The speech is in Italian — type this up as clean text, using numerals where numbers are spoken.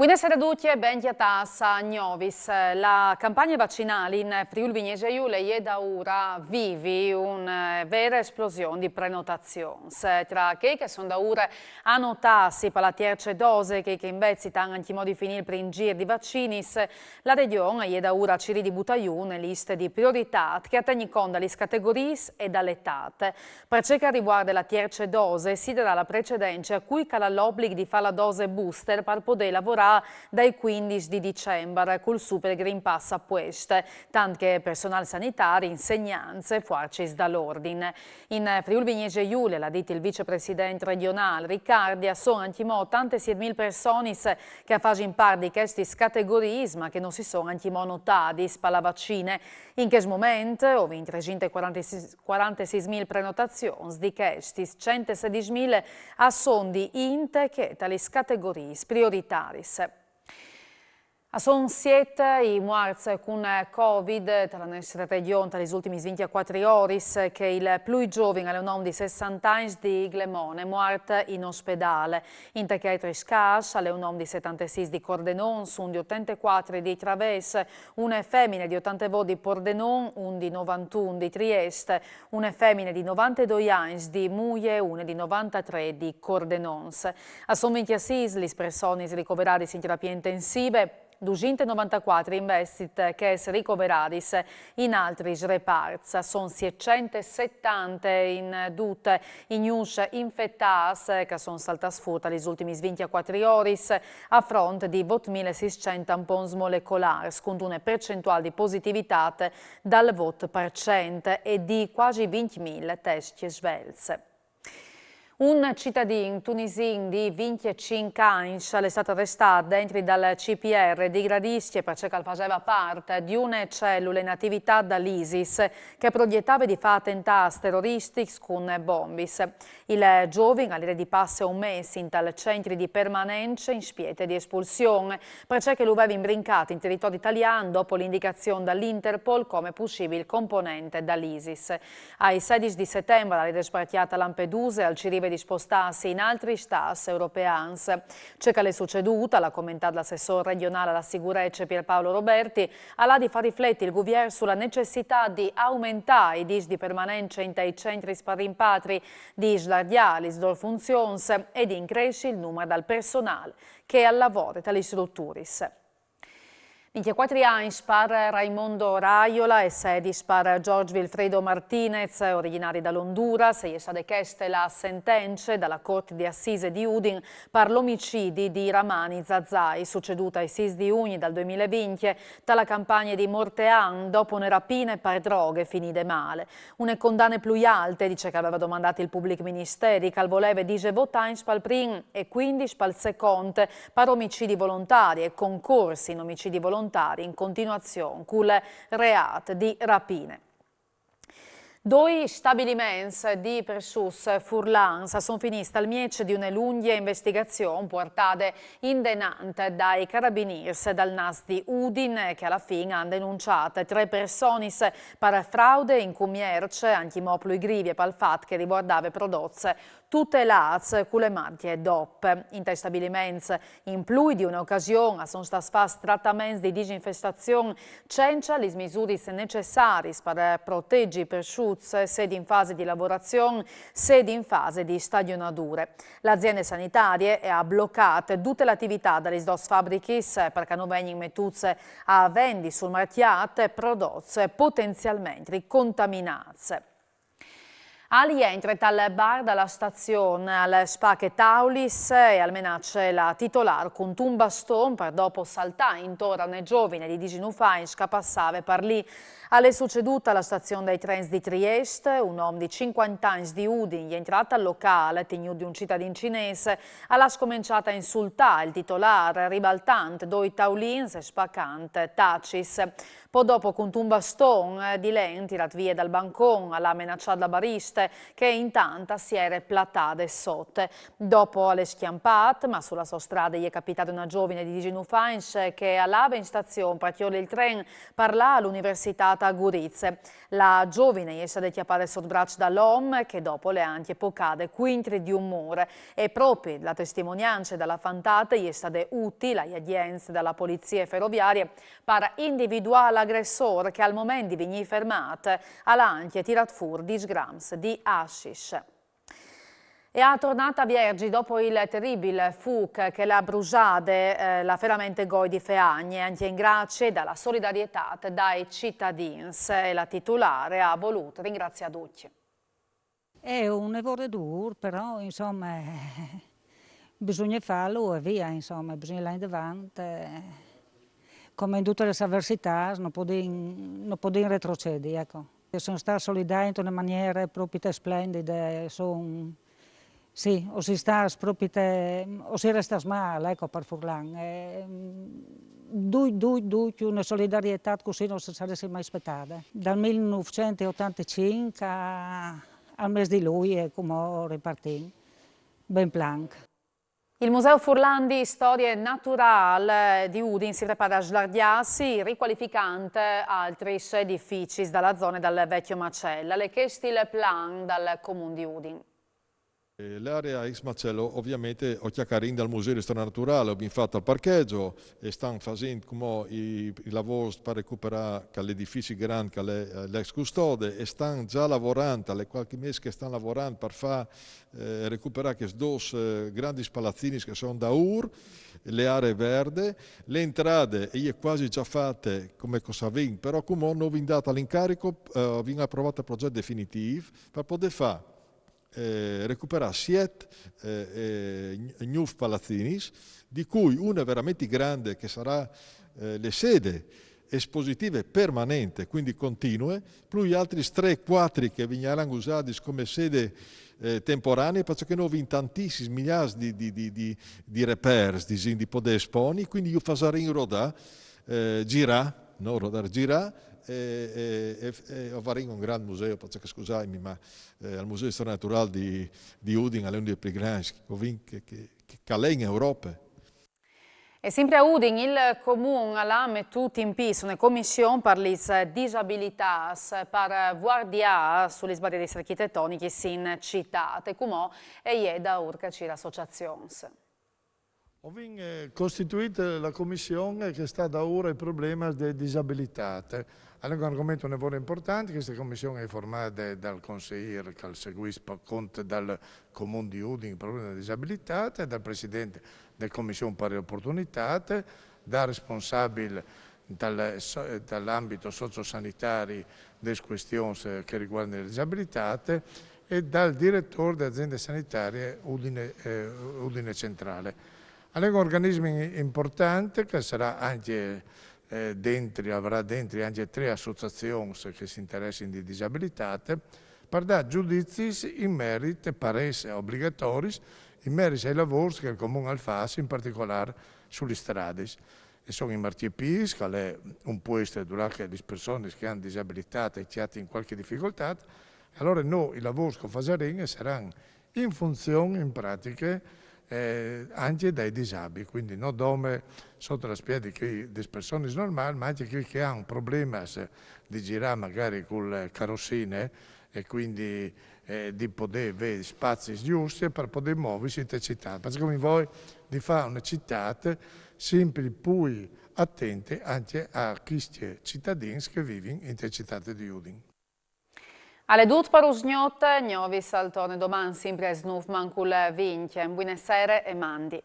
Buonasera a tutti e benvenuti a Novis. La campagna vaccinale in Friuli Venezia Giulia è da ora vivi una vera esplosione di prenotazioni. Tra chi che sono da ora annotati per la terza dose, che invece hanno anche modi finire per in giro di vaccini, la regione è da ora ci ridibuta una lista di priorità che tengono conto dalle categorie e dall'età. Per ciò che riguarda la terza dose, si darà la precedenza a cui cala l'obbligo di fare la dose booster per poter lavorare dai 15 di dicembre col Super Green Pass a Pueste, tanto che personale sanitario, insegnanze e forze dall'ordine. In Friuli Venezia Giulia, l'ha detto il vicepresidente regionale Riccardi, sono antimo tante 7.000 persone che fanno parte di queste categorie, ma che non si sono antimo notati per la vaccine. In questo momento, ho 346.000 prenotazioni, di questi 116.000 a sondi inte che tali categorie prioritarie. Sono 7 i morti con Covid tra la nostra regione negli ultimi 24 ore, che il più giovane alle nome di 60 anni di Glemone è morto in ospedale. In Techetri Scas, alle nome di 76 di Cordenon, un di 84 di Traves, una femmina di 82 di Pordenon, un di 91 di Trieste, una femmina di 92 anni di Muglie e una di 93 di Cordenons. Sono 26 le persone ricoverate in terapia intensive, 294 investite che sono ricoverati in altri reparti. Sono 670 in tutte i news infettati che sono saltati fuori negli ultimi 24 ore a fronte di 8.600 tampons molecolari, con una percentuale di positività dal 8% e di quasi 20.000 test svelze. Un cittadino tunisino di 25 anni è stato arrestato dentro dal CPR di Gradisce perché faceva parte di una cellula in attività dall'ISIS che proiettava di fare attentati terroristici con bombe. Il giovane all'era di passo un mese in tale centro di permanenza in spiete di espulsione perché lo aveva imbrincato in territorio italiano dopo l'indicazione dall'Interpol come possibile componente dall'ISIS. Ai 16 di settembre l'era sbarchiata a Lampedusa e al Cirive di spostarsi in altri stati europei. Ciò che le è succeduto, l'ha commentato l'assessore regionale alla sicurezza Pierpaolo Roberti, ha di far riflettere il governo sulla necessità di aumentare i dis di permanenza in dei centri per rimpatri di slardiali, delle funzioni e di increscere il numero del personale che al lavoro dalle strutture. 24 anni per Raimondo Raiola e 16 per Giorgio Wilfredo Martinez, originari dall'Honduras, è stata chiesta la sentenza dalla Corte di Assise di Udin per l'omicidio di Ramani Zazai, succeduta ai 6 di giugno del 2020 dalla campagna di Mortean dopo una rapina per droghe finite male. Una condanna più alte, dice che aveva domandato il pubblico ministero, che voleva 18 anni per il primo e 15 per il secondo per omicidi volontari e concorsi in omicidi volontari in continuazione con il reato di rapine. Due stabilimenti di Persus Furlans sono finiti al miece di una lunga investigazione portata in denante dai carabinieri dal NAS di Udine che alla fine hanno denunciato 3 persone per fraude in commercio, antimopolo e grivie per il fatto che riguardava prodotti tutelati con le marche DOP. In tali stabilimenti, in più di un'occasione, sono stati fatti trattamenti di disinfestazione senza le misure necessarie per proteggere i prosciutti sia in fase di lavorazione sia in fase di stagionature. L'azienda sanitaria ha bloccato tutte le attività dalle dos fabbriche perché non vengono mettute a vendere sul mercato prodotti potenzialmente contaminati. Ali entra dal bar della stazione al spacche Taulis e al menacce la titolare con un bastone per dopo saltare intorno a una giovane di 19 anni che passava per lì. Alle succeduta alla stazione dei treni di Trieste, un uomo di 50 anni di Udine è entrato al locale, tenuto di un cittadino cinese, ha scominciato a insultare il titolare, ribaltante due taulins e spaccante tacis. poi dopo con un bastone di lenti tirat via dal bancone alla minacciata bariste che intanto si era platata sotto. Dopo le schiampate, ma sulla sua strada gli è capitata una giovane di 19 anni che all'ava in stazione partire il treno parla all'università a Gurizze. La giovane è stata chiappata sotto braccio dall'uomo che dopo le anche poccate quintri di un muro e proprio la testimonianza dalla fantata gli è stata utile agli udienze della polizia ferroviaria per individuare l'aggressore che al momento di venire fermato ha anche tirato fuori 10 grammi di hashish. E a tornata Viergi, dopo il terribile fuoco che l'ha bruciato, la veramente goi di Feagne, anche in grazie dalla solidarietà dai cittadini. E la titolare ha voluto ringraziare tutti. È un lavoro duro, però insomma bisogna farlo e via, insomma, bisogna andare avanti. Come in tutte le avversità non può retrocedere. Ecco. Sono stati solidari in una maniera proprio splendida. Sì, o si resta male, ecco, per Furlan. Una solidarietà così non si sarebbe mai aspettata. Dal 1985 al mese di luglio, come ripartì, ben plank. Il Museo Furlan di Storia Naturale di Udine si prepara a slardiarsi, riqualificando altri edifici dalla zona del vecchio Macella, le chiesti il plan dal Comune di Udine. L'area ex Macello ovviamente ho chiacchierito dal Museo di Storia Naturale, abbiamo fatto il parcheggio e stanno facendo come i lavori per recuperare l'edificio grande che è l'ex custode e stanno già lavorando, alle qualche mese che stanno lavorando per far recuperare questi due grandi palazzini che sono da le aree verdi, le entrate e quasi già fatte come cosa vengono, però come non vi dato all'incarico, viene approvato il progetto definitivo per poter fare recuperare 7 nuovi palazzini, di cui una veramente grande che sarà le sede espositive permanente, quindi continue, più gli altri 3-4 che verranno usati come sede temporanee, perché noi abbiamo tantissimi migliaia di repers, di poter esponere, quindi io farei in rodare, girare, e faremo un grande museo, perché scusatemi, ma al Museo di Storia Naturale di Udine è uno dei più grandi che è in Europa. E sempre a Udine il Comune ha messo in piedi una commissione per le disabilità per guardare sulle sbarriere architettoniche in città, come è da urcaci l'associazione. Abbiamo costituito la commissione che sta da ora il problema delle disabilità. È un argomento molto importante, questa commissione è formata dal consigliere che seguisce conto dal Comune di Udine il problema delle disabilità, dal presidente della commissione per le opportunità, dal responsabile dall'ambito sociosanitario delle questioni che riguardano le disabilità e dal direttore delle aziende sanitarie Udine Centrale. È un organismo importante che sarà anche avrà dentro anche 3 associazioni che si interessano di disabilità per dare giudizi in merito, pareri obbligatori, in merito ai lavori che il Comune fa, in particolare sulle strade. E sono i martiepis, che è un posto dove le persone che hanno disabilità e che hanno in qualche difficoltà. Allora noi i lavori che faremo saranno in funzione, in pratica, anche dai disabili, quindi non dome sotto la spia delle persone normali, ma anche quelli che hanno problemi di girare magari con le carrozzine e quindi di poter avere spazi giusti per poter muoversi in città. Perché come voi di fare una città sempre più attente anche a questi cittadini che vivono in città di Udine. Alle dut per usgnot, novi saltone domani sempre snuf mancul vince. Buonasera e mandi.